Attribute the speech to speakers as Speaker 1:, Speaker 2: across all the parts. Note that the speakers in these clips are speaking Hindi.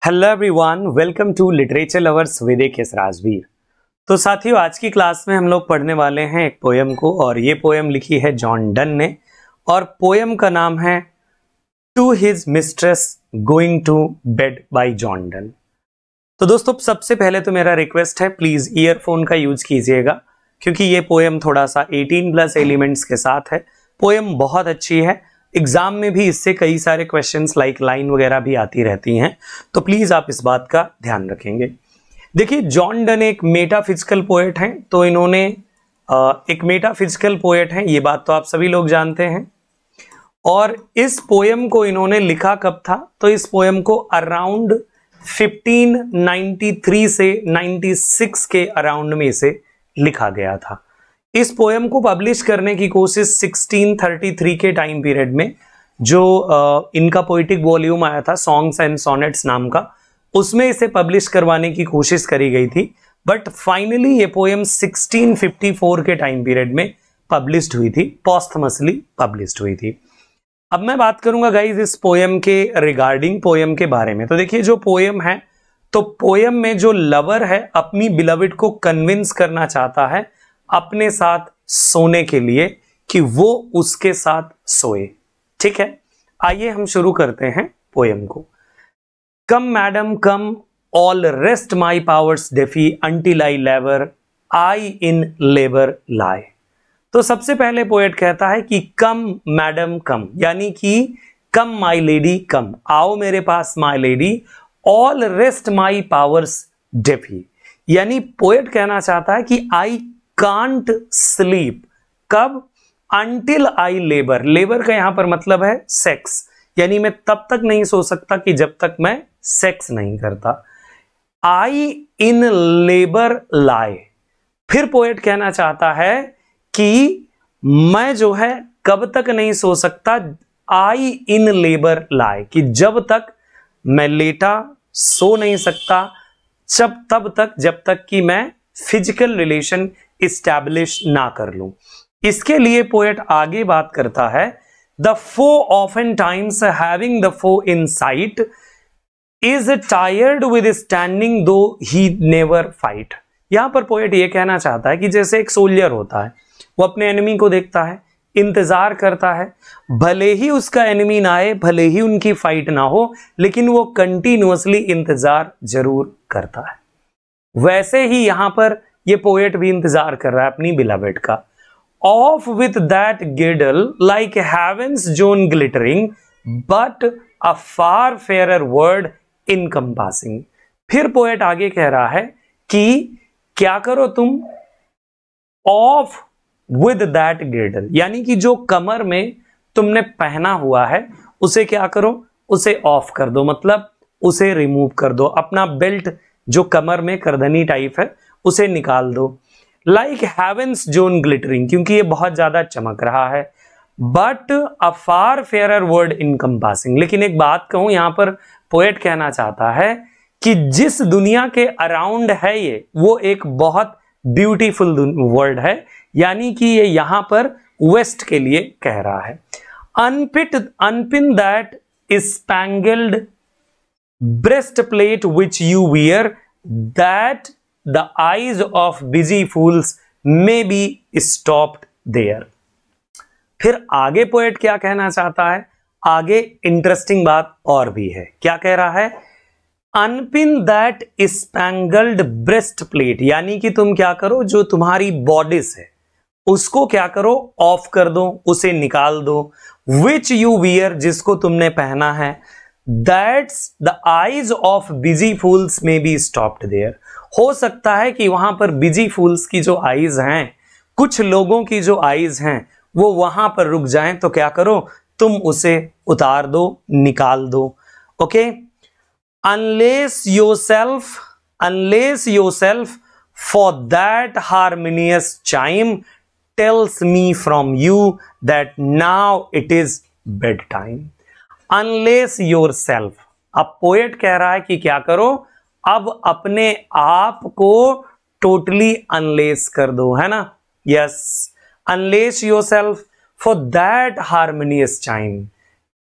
Speaker 1: Hello everyone, welcome to literature lovers with केस राजवीर। तो साथियों, आज की क्लास में हम लोग पढ़ने वाले हैं एक पोयम को, और ये पोयम लिखी है जॉन डन ने, और पोयम का नाम है to his mistress going to bed by John Donne. तो दोस्तों, सबसे पहले तो मेरा रिक्वेस्ट है, प्लीज ईयरफोन का यूज कीजिएगा, क्योंकि ये पोयम थोड़ा सा 18+ एलिमेंट्स के साथ है। पोयम बहुत अच्छी है, एग्जाम में भी इससे कई सारे क्वेश्चंस लाइक लाइन वगैरह भी आती रहती हैं, तो प्लीज आप इस बात का ध्यान रखेंगे। देखिए, जॉन डन एक मेटाफिजिकल पोएट हैं, तो इन्होंने एक मेटाफिजिकल पोएट हैं, ये बात तो आप सभी लोग जानते हैं। और इस पोयम को इन्होंने लिखा कब था? तो इस पोयम को अराउंड 1593 से 96 के अराउंड में इसे लिखा गया था। इस पोयम को पब्लिश करने की कोशिश 1633 के टाइम पीरियड में, जो इनका पोइटिक वॉल्यूम आया था सॉन्ग्स एंड सोनेट्स नाम का, उसमें इसे पब्लिश करवाने की कोशिश करी गई थी। बट फाइनली ये पोयम 1654 के टाइम पीरियड में पब्लिश्ड हुई थी, पोस्टमसली पब्लिश्ड हुई थी। अब मैं बात करूंगा गाइज इस पोयम के रिगार्डिंग, पोयम के बारे में। तो देखिए, जो पोयम है, तो पोयम में जो लवर है अपनी बिलविड को कन्विंस करना चाहता है अपने साथ सोने के लिए, कि वो उसके साथ सोए। ठीक है, आइए हम शुरू करते हैं पोयम को। Come madam come, all rest my powers defy, until I लेवर आई इन लेबर लाई। तो सबसे पहले पोएट कहता है कि कम मैडम कम, यानी कि कम माई लेडी कम, आओ मेरे पास my lady, all rest my powers defy, यानी पोएट कहना चाहता है कि आई कांट स्लीप, कब? अंटिल आई लेबर, लेबर का यहां पर मतलब है सेक्स, यानी मैं तब तक नहीं सो सकता कि जब तक मैं सेक्स नहीं करता। आई इन लेबर लाई, फिर पोएट कहना चाहता है कि मैं जो है कब तक नहीं सो सकता, आई इन लेबर लाई, कि जब तक मैं लेटा सो नहीं सकता, तब तक जब तक कि मैं फिजिकल रिलेशन इस्टेब्लिश ना कर लूं। इसके लिए पोएट आगे बात करता है, the foe often times having the foe in sight is tired with standing though he never fight. यहां पर पोएट ये कहना चाहता है कि जैसे एक सोल्जर होता है, वो अपने एनिमी को देखता है, इंतजार करता है, भले ही उसका एनिमी ना आए, भले ही उनकी फाइट ना हो, लेकिन वो कंटिन्यूअसली इंतजार जरूर करता है। वैसे ही यहां पर ये पोएट भी इंतजार कर रहा है अपनी बिलवेड का। Off with that girdle like heaven's zone glittering, but a far fairer world encompassing. फिर पोएट आगे कह रहा है कि क्या करो तुम, ऑफ विद दैट गिडल, यानी कि जो कमर में तुमने पहना हुआ है उसे क्या करो, उसे ऑफ कर दो, मतलब उसे रिमूव कर दो। अपना बेल्ट जो कमर में करधनी टाइप है उसे निकाल दो। लाइक हेवेंस जोन ग्लिटरिंग, क्योंकि ये बहुत ज्यादा चमक रहा है। But a far fairer world encompassing, लेकिन एक बात कहूं, यहां पर पोएट कहना चाहता है कि जिस दुनिया के अराउंड है ये, वो एक बहुत ब्यूटीफुल वर्ल्ड है, यानी कि ये यहां पर वेस्ट के लिए कह रहा है। Unpin that spangled breast plate which you wear, that the eyes of busy fools may be stopped there। फिर आगे पोएट क्या कहना चाहता है? आगे इंटरेस्टिंग बात और भी है। क्या कह रहा है? Unpin that spangled breast plate, यानी कि तुम क्या करो, जो तुम्हारी बॉडीज है उसको क्या करो, ऑफ कर दो, उसे निकाल दो। विच यू वियर, जिसको तुमने पहना है, that's the eyes of busy fools may be stopped there. हो सकता है कि वहां पर बिजी फूल्स की जो आईज हैं, कुछ लोगों की जो आईज हैं, वो वहां पर रुक जाएं, तो क्या करो, तुम उसे उतार दो, निकाल दो। Okay, unless yourself for that harmonious chyme tells me from you that now it is bed time. Unless yourself, अब पोएट कह रहा है कि क्या करो, अब अपने आप को टोटली अनलेस कर दो, है ना? Yes, unless yourself for that harmonious chyme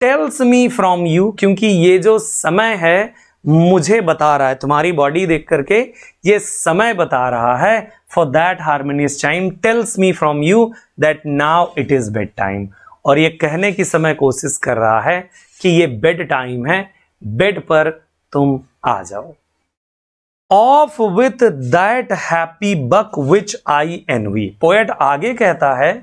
Speaker 1: tells me from you, क्योंकि ये जो समय है मुझे बता रहा है, तुम्हारी बॉडी देख करके ये समय बता रहा है, for that harmonious chyme tells me from you that now it is bed time. और ये कहने की समय कोशिश कर रहा है कि ये बेड टाइम है, बेड पर तुम आ जाओ। Off with that happy busk which I envy. Poet आगे कहता है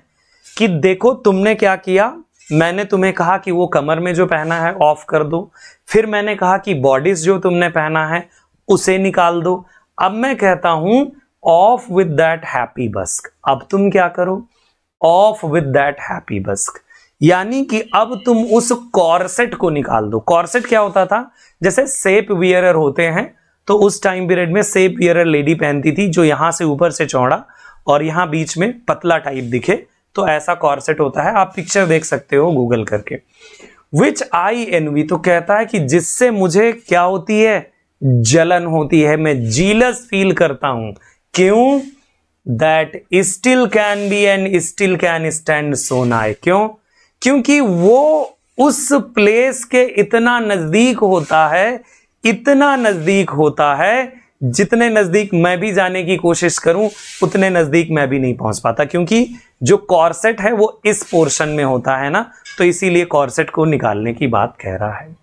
Speaker 1: कि देखो तुमने क्या किया, मैंने तुम्हें कहा कि वो कमर में जो पहना है ऑफ कर दो, फिर मैंने कहा कि बॉडीज जो तुमने पहना है उसे निकाल दो, अब मैं कहता हूं ऑफ विद दैट हैप्पी बस्क। अब तुम क्या करो, ऑफ विद दैट हैप्पी बस्क, यानी कि अब तुम उस कॉर्सेट को निकाल दो। कॉर्सेट क्या होता था, जैसे सेप वियरर होते हैं, तो उस टाइम पीरियड में सेप वियरर लेडी पहनती थी, जो यहां से ऊपर से चौड़ा और यहां बीच में पतला टाइप दिखे, तो ऐसा कॉर्सेट होता है। आप पिक्चर देख सकते हो गूगल करके। विच आई एनवी, तो कहता है कि जिससे मुझे क्या होती है, जलन होती है, मैं जीलस फील करता हूं। क्यों, that still can be and still can stand so नाई। क्यों, क्योंकि वो उस प्लेस के इतना नजदीक होता है, इतना नजदीक होता है, जितने नजदीक मैं भी जाने की कोशिश करूं उतने नजदीक मैं भी नहीं पहुंच पाता, क्योंकि जो कॉर्सेट है वो इस पोर्शन में होता है ना, तो इसीलिए कॉर्सेट को निकालने की बात कह रहा है।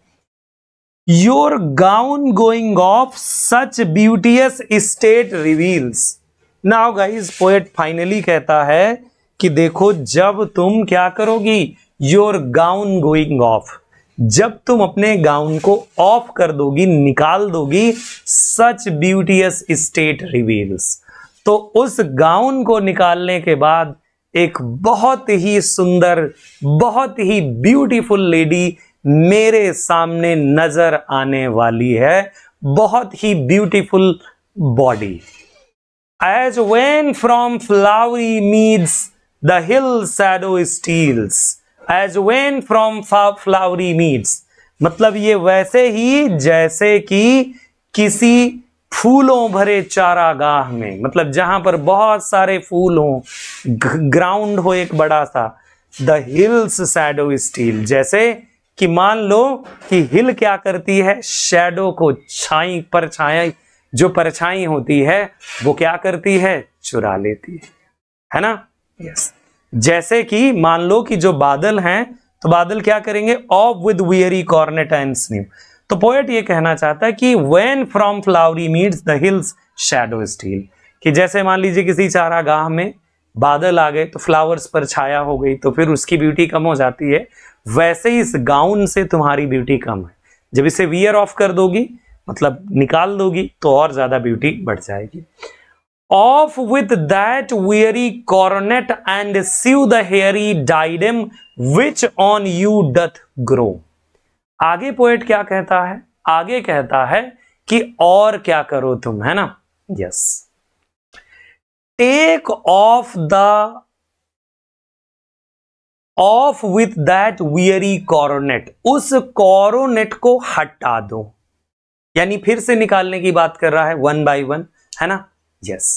Speaker 1: Your gown going of such ब्यूटियस state reveals. Now guys, poet finally कहता है कि देखो जब तुम क्या करोगी, योर गाउन गोइंग ऑफ, जब तुम अपने गाउन को ऑफ कर दोगी, निकाल दोगी, सच ब्यूटियस स्टेट रिवील्स, तो उस गाउन को निकालने के बाद एक बहुत ही सुंदर, बहुत ही ब्यूटीफुल लेडी मेरे सामने नजर आने वाली है, बहुत ही beautiful body. As when from flowery meads the hill shadow steals. As when from flowery meads, मतलब ये वैसे ही जैसे कि किसी फूलों भरे चारागाह में, मतलब जहां पर बहुत सारे फूल हो, ग्राउंड हो एक बड़ा सा, द हिल्स शैडो स्टील, जैसे कि मान लो कि हिल क्या करती है, शैडो को, छाई, परछाई, जो परछाई होती है वो क्या करती है, चुरा लेती है ना। यस, जैसे कि मान लो कि जो बादल हैं, तो बादल क्या करेंगे, off with wiry coronet and snip. तो पोएट ये कहना चाहता है कि when from flowery meads the hills shadow steal, कि जैसे मान लीजिए किसी चारागाह में बादल आ गए तो फ्लावर्स पर छाया हो गई, तो फिर उसकी ब्यूटी कम हो जाती है, वैसे ही इस गाउन से तुम्हारी ब्यूटी कम है। जब इसे वियर ऑफ कर दोगी, मतलब निकाल दोगी, तो और ज्यादा ब्यूटी बढ़ जाएगी। Off with that weary coronet and sew the hairy diadem which on you doth grow। आगे पोएट क्या कहता है, आगे कहता है कि और क्या करो तुम, है ना। Yes, take off with that weary coronet, उस कॉरोनेट को हटा दो, यानी फिर से निकालने की बात कर रहा है, वन बाय वन, है ना। यस,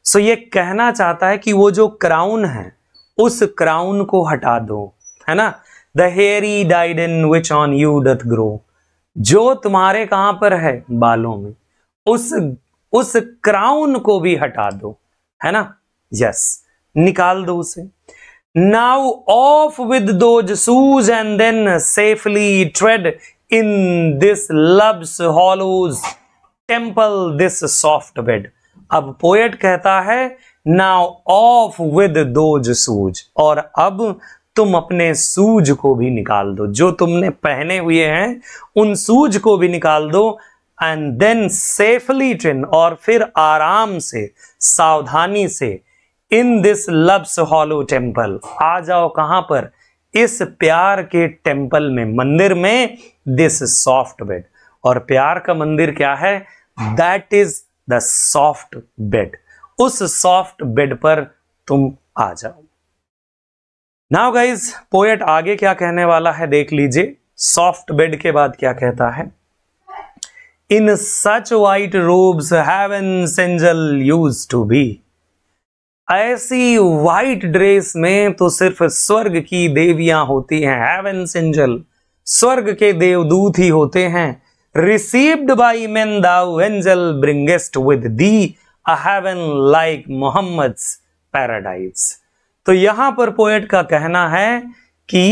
Speaker 1: सो ये कहना चाहता है कि वो जो क्राउन है उस क्राउन को हटा दो, है ना। The hairy diadem which on you doth grow, जो तुम्हारे कहां पर है, बालों में, उस क्राउन को भी हटा दो, है ना। यस, निकाल दो उसे। Now off with those shoes and then safely tread in this love's hallowed temple this soft bed. अब पोएट कहता है now off with those shoes, और अब तुम अपने शूज को भी निकाल दो, जो तुमने पहने हुए हैं उन शूज को भी निकाल दो, एंड देन सेफली ट्रेन, और फिर आराम से, सावधानी से, in this love's hallow temple, आ जाओ कहां पर, इस प्यार के टेम्पल में, मंदिर में, दिस सॉफ्ट बेड। और प्यार का मंदिर क्या है, that is the soft bed, उस सॉफ्ट बेड पर तुम आ जाओ। नाउ गाइज, पोएट आगे क्या कहने वाला है देख लीजिए। सॉफ्ट बेड के बाद क्या कहता है, in such white robes heaven's angel used to be. ऐसी वाइट ड्रेस में तो सिर्फ स्वर्ग की देवियां होती हैं, हेवेंस एंजल, स्वर्ग के देवदूत ही होते हैं। received by men thou angel bringest with thee a heaven like Muhammad's paradise। तो यहां पर पोएट का कहना है कि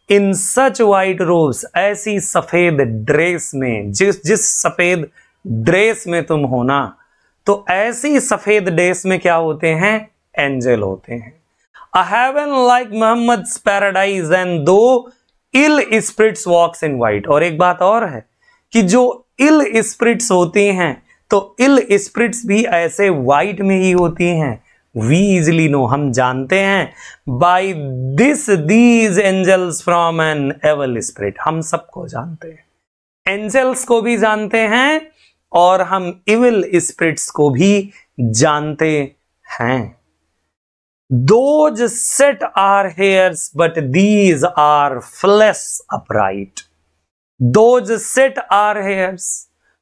Speaker 1: इन सच वाइट रोब्स, ऐसी सफेद ड्रेस में, जिस सफेद ड्रेस में तुम हो ना, तो ऐसी सफेद ड्रेस में क्या होते हैं? एंजल होते हैं। A heaven like Muhammad's paradise and though ill spirits walks in white। और एक बात और है कि जो ill spirits होती हैं, तो ill spirits भी ऐसे white में ही होती हैं। We easily know, हम जानते हैं, by these angels from an evil spirit। हम सबको जानते हैं, angels को भी जानते हैं और हम evil spirits को भी जानते हैं। Those set our hairs, but these are flesh upright। Those set our hairs,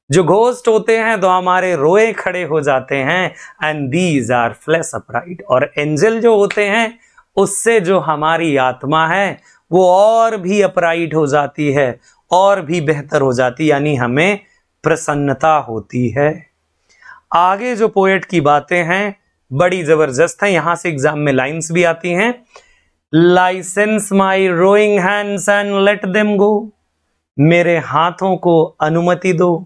Speaker 1: जो घोस्ट होते हैं तो हमारे रोए खड़े हो जाते हैं, and these are flesh upright। और एंजल जो होते हैं, उससे जो हमारी आत्मा है वो और भी अपराइट हो जाती है, और भी बेहतर हो जाती, यानी हमें प्रसन्नता होती है। आगे जो पोएट की बातें हैं बड़ी जबरदस्त है, यहां से एग्जाम में लाइंस भी आती हैं। Licence my roving hands and let them go. मेरे हाथों को अनुमति दो,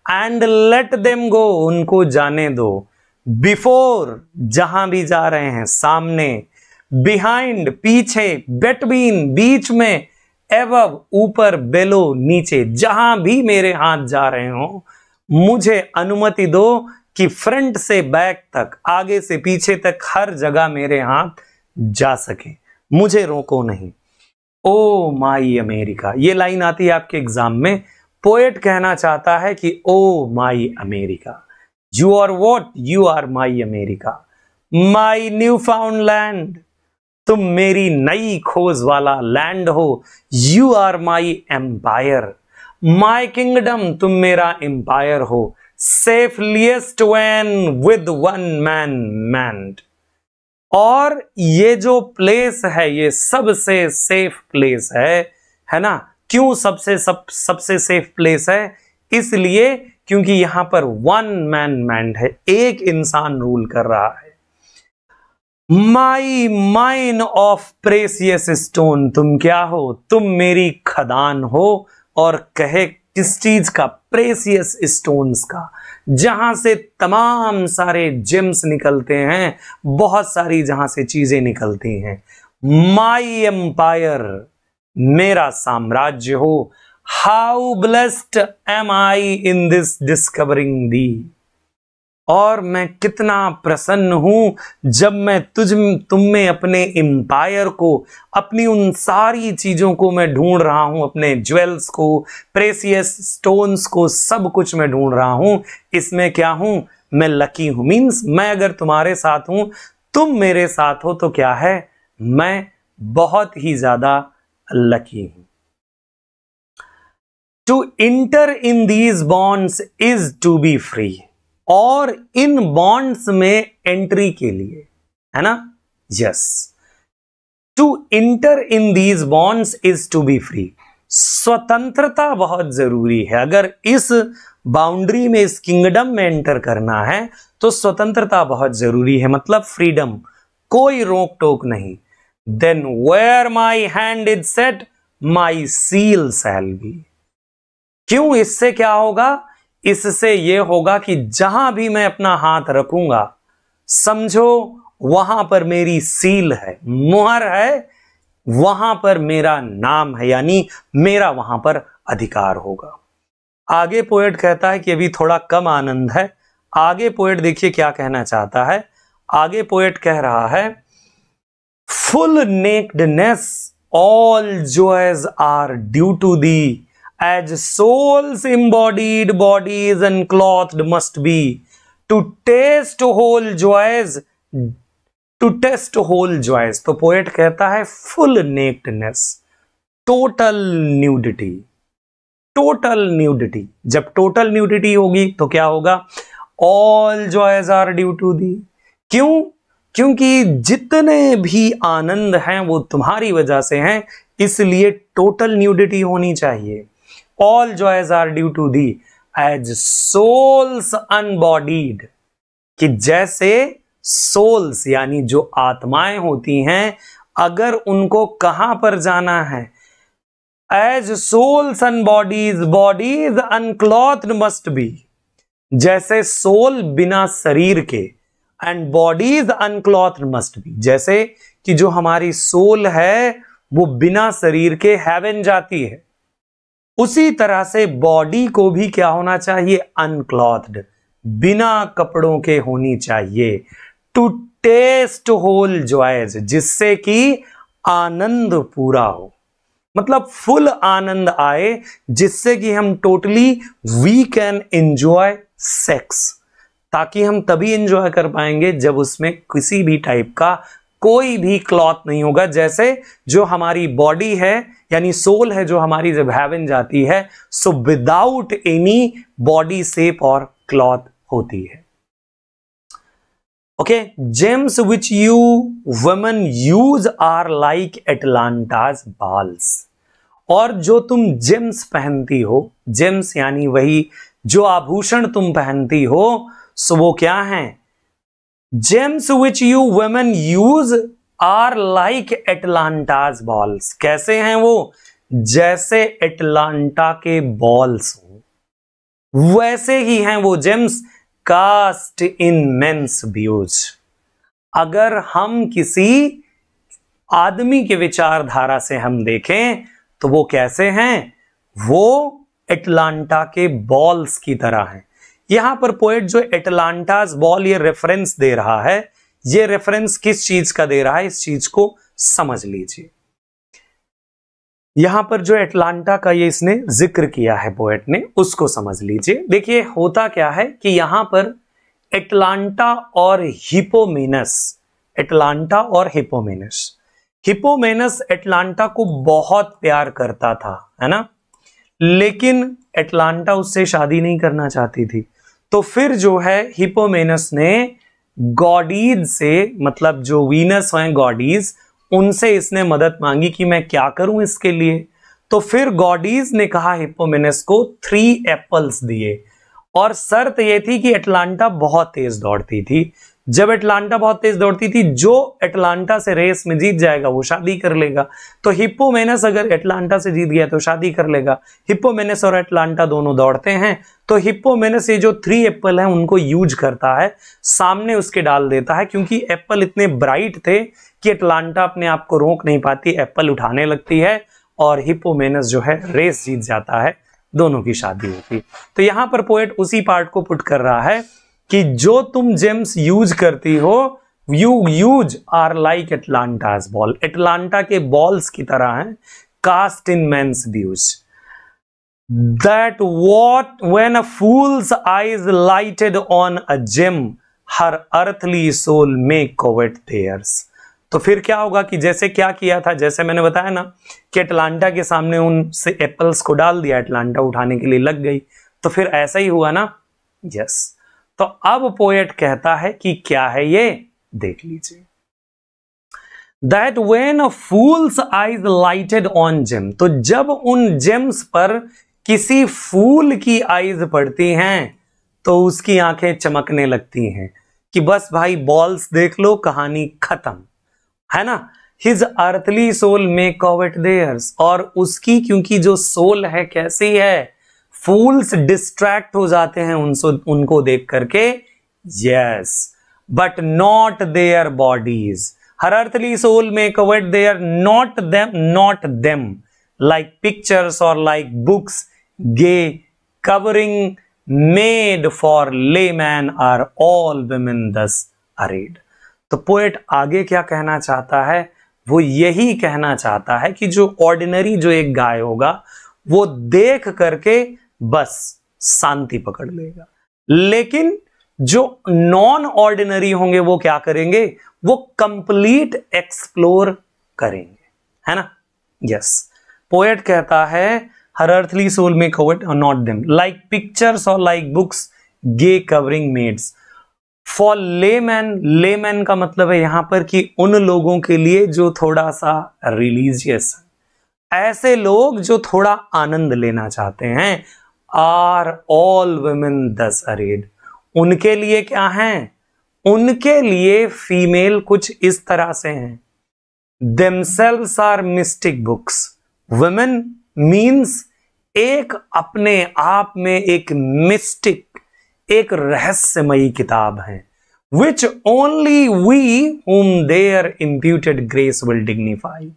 Speaker 1: एंड लेट देम गो, उनको जाने दो। बिफोर, जहां भी जा रहे हैं, सामने, बिहाइंड, पीछे, बिटवीन, बीच में, एबव, ऊपर, बेलो, नीचे, जहां भी मेरे हाथ जा रहे हो, मुझे अनुमति दो कि फ्रंट से बैक तक, आगे से पीछे तक, हर जगह मेरे हाथ जा सके, मुझे रोको नहीं। ओ माई अमेरिका, ये लाइन आती है आपके एग्जाम में। पोएट कहना चाहता है कि oh my America, you are what? You are my America, my new found land. तुम मेरी नई खोज वाला लैंड हो। You are my empire, my kingdom, तुम मेरा एम्पायर हो। सेफलिएस्ट when with one man manned। और ये जो प्लेस है, ये सबसे सेफ प्लेस है ना? क्यों सबसे सेफ प्लेस है? इसलिए क्योंकि यहां पर वन मैन मैंड है, एक इंसान रूल कर रहा है। माई माइन ऑफ प्रेसियस स्टोन, तुम क्या हो? तुम मेरी खदान हो। और कहे किस चीज का? प्रेसियस स्टोन्स का, जहां से तमाम सारे जेम्स निकलते हैं, बहुत सारी जहां से चीजें निकलती हैं। माई एम्पायर, मेरा साम्राज्य हो। How blessed am I in this discovering thee. और मैं कितना प्रसन्न हूं जब मैं तुम में अपने एम्पायर को, अपनी उन सारी चीजों को मैं ढूंढ रहा हूं, अपने ज्वेल्स को, प्रेसियस स्टोन्स को, सब कुछ मैं ढूंढ रहा हूं। इसमें क्या हूं? मैं लकी हूं। मीन्स मैं अगर तुम्हारे साथ हूं, तुम मेरे साथ हो, तो क्या है? मैं बहुत ही ज्यादा लकी हूं। To enter in these bonds is to be free. और इन बॉन्ड्स में एंट्री के लिए, है ना? Yes, to enter in these bonds is to be free. स्वतंत्रता बहुत जरूरी है। अगर इस बाउंड्री में, इस किंगडम में एंटर करना है तो स्वतंत्रता बहुत जरूरी है, मतलब फ्रीडम, कोई रोक टोक नहीं। Then where my hand is set my seal shall be. क्यों? इससे क्या होगा? इससे यह होगा कि जहां भी मैं अपना हाथ रखूंगा, समझो वहां पर मेरी सील है, मुहर है, वहां पर मेरा नाम है, यानी मेरा वहां पर अधिकार होगा। आगे पोएट कहता है कि अभी थोड़ा कम आनंद है। आगे पोएट देखिए क्या कहना चाहता है। आगे पोएट कह रहा है, full nakedness all joys are due to thee, as souls embodied bodies unclothed must be, to taste whole joys, to taste whole joys। तो पोएट कहता है full nakedness, total nudity, total nudity. जब टोटल न्यूडिटी होगी तो क्या होगा? All joys are due to thee. क्यों? क्योंकि जितने भी आनंद हैं वो तुम्हारी वजह से हैं, इसलिए टोटल न्यूडिटी होनी चाहिए। All joys are due to thee as souls unbodied, कि जैसे सोल्स यानी जो आत्माएं होती हैं, अगर उनको कहां पर जाना है, as souls unbodied bodies unclothed must be, जैसे सोल बिना शरीर के, and bodies unclothed must be, जैसे कि जो हमारी सोल है वो बिना शरीर के हेवन जाती है, उसी तरह से बॉडी को भी क्या होना चाहिए, अनक्लॉथ्ड, बिना कपड़ों के होनी चाहिए, टू टेस्ट होल जॉयज, जिससे कि आनंद पूरा हो, मतलब फुल आनंद आए, जिससे कि हम totally we can enjoy sex, ताकि हम तभी एंजॉय कर पाएंगे जब उसमें किसी भी टाइप का कोई भी क्लॉथ नहीं होगा। जैसे जो हमारी बॉडी है यानी सोल है जो हमारी जब हेवन जाती है, so without any body shape और क्लॉथ होती है। Okay, gems which you women use are like Atalanta's balls, और जो तुम जेम्स पहनती हो, जेम्स यानी वही जो आभूषण तुम पहनती हो, सो वो क्या है, gems which you women use are like Atalanta's balls, कैसे हैं वो, जैसे एटलांटा के बॉल्स हो वैसे ही हैं वो James, cast in men's views. अगर हम किसी आदमी के विचारधारा से हम देखें तो वो कैसे हैं, वो एटलांटा के बॉल्स की तरह हैं। यहां पर पोएट जो एटलांटास बॉल ये रेफरेंस दे रहा है, ये रेफरेंस किस चीज का दे रहा है, इस चीज को समझ लीजिए। यहां पर जो एटलांटा का ये इसने जिक्र किया है पोएट ने, उसको समझ लीजिए। देखिए होता क्या है कि यहां पर एटलांटा और हिपोमेनस, एटलांटा और हिपोमेनस, हिपोमेनस एटलांटा को बहुत प्यार करता था, है ना, लेकिन एटलांटा उससे शादी नहीं करना चाहती थी। तो फिर जो है हिपोमेनस ने गॉडीज से, मतलब जो वीनस हैं गॉडीज, उनसे इसने मदद मांगी कि मैं क्या करूं इसके लिए। तो फिर गॉडीज ने कहा हिपोमेनस को 3 एप्पल्स दिए, और शर्त यह थी कि एटलांटा बहुत तेज दौड़ती थी। जब एटलांटा बहुत तेज दौड़ती थी, जो एटलांटा से रेस में जीत जाएगा वो शादी कर लेगा। तो हिप्पोमेनस अगर एटलांटा से जीत गया तो शादी कर लेगा। हिप्पोमेनस और एटलांटा दोनों दौड़ते हैं, तो हिप्पोमेनस ये जो 3 एप्पल हैं उनको यूज करता है, सामने उसके डाल देता है, क्योंकि एप्पल इतने ब्राइट थे कि एटलांटा अपने आप को रोक नहीं पाती, एप्पल उठाने लगती है और हिप्पोमेनस जो है रेस जीत जाता है, दोनों की शादी होती। तो यहां पर पोएट उसी पार्ट को पुट कर रहा है कि जो तुम जेम्स यूज करती हो, you use are like Atalanta's ball, Atalanta के बॉल्स की तरह हैं, cast in men's views, that what when a fool's eyes lighted on a gem her earthly soul may covet theirs. तो फिर क्या होगा कि जैसे क्या किया था, जैसे मैंने बताया ना कि एटलांटा के सामने उनसे एप्पल्स को डाल दिया, एटलांटा उठाने के लिए लग गई, तो फिर ऐसा ही हुआ ना, यस। तो अब पोएट कहता है कि क्या है ये, देख लीजिए। That when a fool's eyes lighted on gem, तो जब उन जेम्स पर किसी फूल की आईज पड़ती हैं तो उसकी आंखें चमकने लगती हैं कि बस भाई बॉल्स देख लो, कहानी खत्म, है ना। His earthly soul may covet theirs, और उसकी क्योंकि जो सोल है कैसी है, फूल्स डिस्ट्रैक्ट हो जाते हैं उनको देख करके, yes, but not their bodies, her earthly soul may covet their not them like pictures और like books gay covering made for layman are all women thus arrayed. तो पोएट आगे क्या कहना चाहता है, वो यही कहना चाहता है कि जो ऑर्डिनरी जो एक गाय होगा वो देख करके बस शांति पकड़ लेगा, लेकिन जो नॉन ऑर्डिनरी होंगे वो क्या करेंगे, वो कंप्लीट एक्सप्लोर करेंगे, है ना, यस। पोएट कहता है हर अर्थली सोल में covet or not them like pictures और like books gay covering made for layman. Layman का मतलब है यहां पर कि उन लोगों के लिए जो थोड़ा सा रिलीजियस, ऐसे लोग जो थोड़ा आनंद लेना चाहते हैं, are all women thus arid. उनके लिए क्या है? उनके लिए फीमेल कुछ इस तरह से हैं, themselves are mystic books। women means एक अपने आप में एक मिस्टिक, एक रहस्यमयी किताब है, which only we whom their imputed grace will dignify।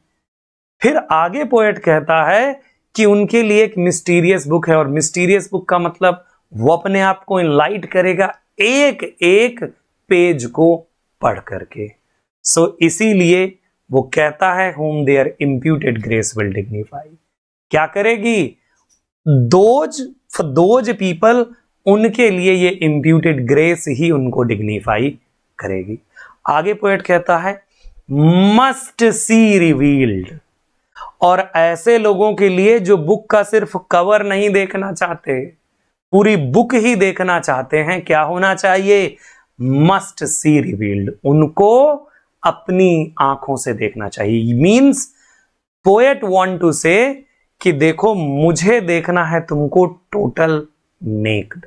Speaker 1: फिर आगे पोएट कहता है कि उनके लिए एक मिस्टीरियस बुक है, और मिस्टीरियस बुक का मतलब वो अपने आप को इनलाइट करेगा एक एक पेज को पढ़ करके। सो इसीलिए वो कहता है whom their imputed grace will dignify। क्या करेगी? दोज पीपल, उनके लिए ये imputed grace ही उनको डिग्निफाई करेगी। आगे पोएट कहता है must see revealed। और ऐसे लोगों के लिए जो बुक का सिर्फ कवर नहीं देखना चाहते, पूरी बुक ही देखना चाहते हैं, क्या होना चाहिए? Must see revealed. उनको अपनी आंखों से देखना चाहिए। मीन्स पोएट वांट टू से कि देखो, मुझे देखना है तुमको टोटल नेक्ड।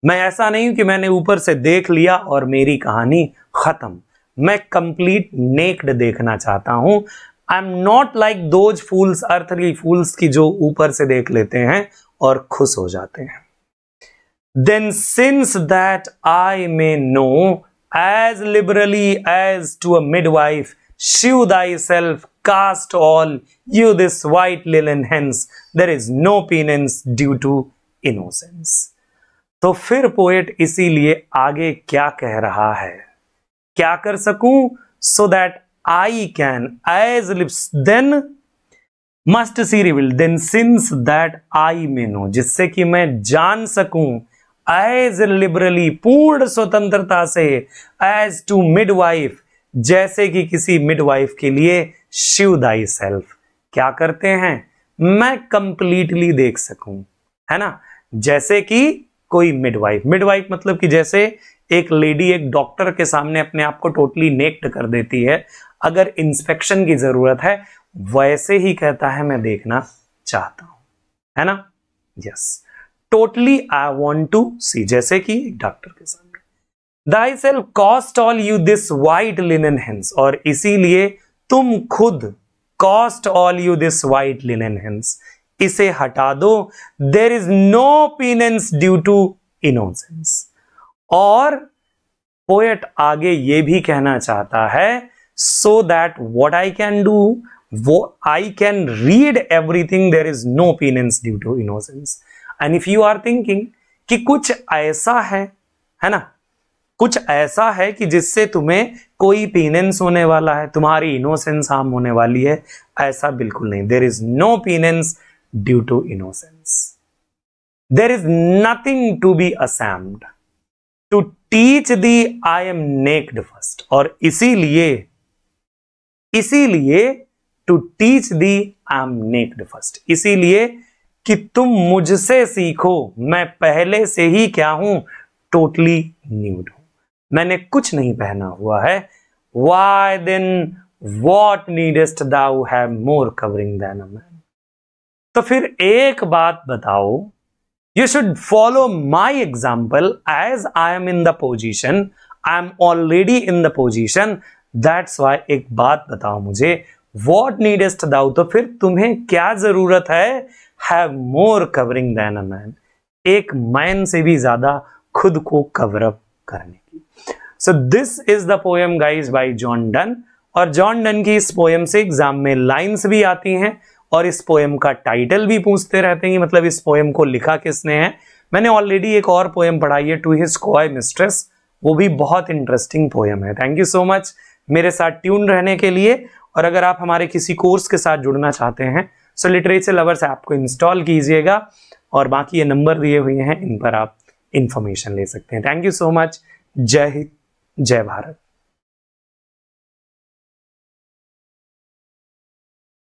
Speaker 1: मैं ऐसा नहीं हूं कि मैंने ऊपर से देख लिया और मेरी कहानी खत्म। मैं कंप्लीट नेक्ड देखना चाहता हूं। I am not like those fools, earthly fools की जो ऊपर से देख लेते हैं और खुश हो जाते हैं। Then since that I may know as liberally as to a midwife, shew thyself, cast all you this white linen hence, there is no penance due to innocence। तो फिर पोएट इसीलिए आगे क्या कह रहा है? क्या कर सकूं? So that I can as lips then must see revealed, then since that I may know, जिससे कि मैं जान सकूं एज लिबरली, पूर्ण स्वतंत्रता से, एज टू मिडवाइफ, जैसे कि किसी मिडवाइफ के लिए, शिव दाई सेल्फ, क्या करते हैं? मैं कंप्लीटली देख सकूं, है ना। जैसे कि कोई मिडवाइफ, मिडवाइफ मतलब कि जैसे एक लेडी एक डॉक्टर के सामने अपने आप को टोटली नेक्ड कर देती है, अगर इंस्पेक्शन की जरूरत है, वैसे ही कहता है मैं देखना चाहता हूं, है ना। Yes, totally I want to see, जैसे कि एक डॉक्टर के सामने। Thyself cast all you this white linen hence, और इसीलिए तुम खुद, cast all you this white linen hence, इसे हटा दो। There is no penance due to innocence. और पोएट आगे ये भी कहना चाहता है, so that what I can do, वो I can read everything, there is no penance due to innocence. And if you are thinking कि कुछ ऐसा है ना, कुछ ऐसा है कि जिससे तुम्हें कोई पीनेंस होने वाला है, तुम्हारी इनोसेंस हार्म होने वाली है, ऐसा बिल्कुल नहीं। There is no penance due to innocence. There is nothing to be ashamed to teach thee I am naked first. और इसीलिए to teach thee I am naked first, इसीलिए कि तुम मुझसे सीखो, मैं पहले से ही क्या हूं? टोटली न्यूड हूं, मैंने कुछ नहीं पहना हुआ है। Why then what needest thou have more covering than a man? तो फिर एक बात बताओ, you should follow my example as I am in the position, I am already in the position, that's why एक बात बताओ मुझे, what needest thou, तो फिर तुम्हें क्या जरूरत है? Have more covering than a man, एक मैन से भी ज्यादा खुद को कवर अप करने की। So this is the poem guys by John Donne। और जॉन डन की इस पोएम से एग्जाम में लाइंस भी आती हैं, और इस पोएम का टाइटल भी पूछते रहते हैं, मतलब इस पोएम को लिखा किसने है। मैंने ऑलरेडी एक और पोएम पढ़ाई है, टू हिज कॉय मिस्ट्रेस, वो भी बहुत इंटरेस्टिंग पोएम है। थैंक यू सो मच मेरे साथ ट्यून रहने के लिए। और अगर आप हमारे किसी कोर्स के साथ जुड़ना चाहते हैं, सो लिटरेचर लवर्स ऐप को इंस्टॉल कीजिएगा, और बाकी ये नंबर दिए हुए हैं, इन पर आप इंफॉर्मेशन ले सकते हैं। Thank you so much. जय हिंद, जय भारत।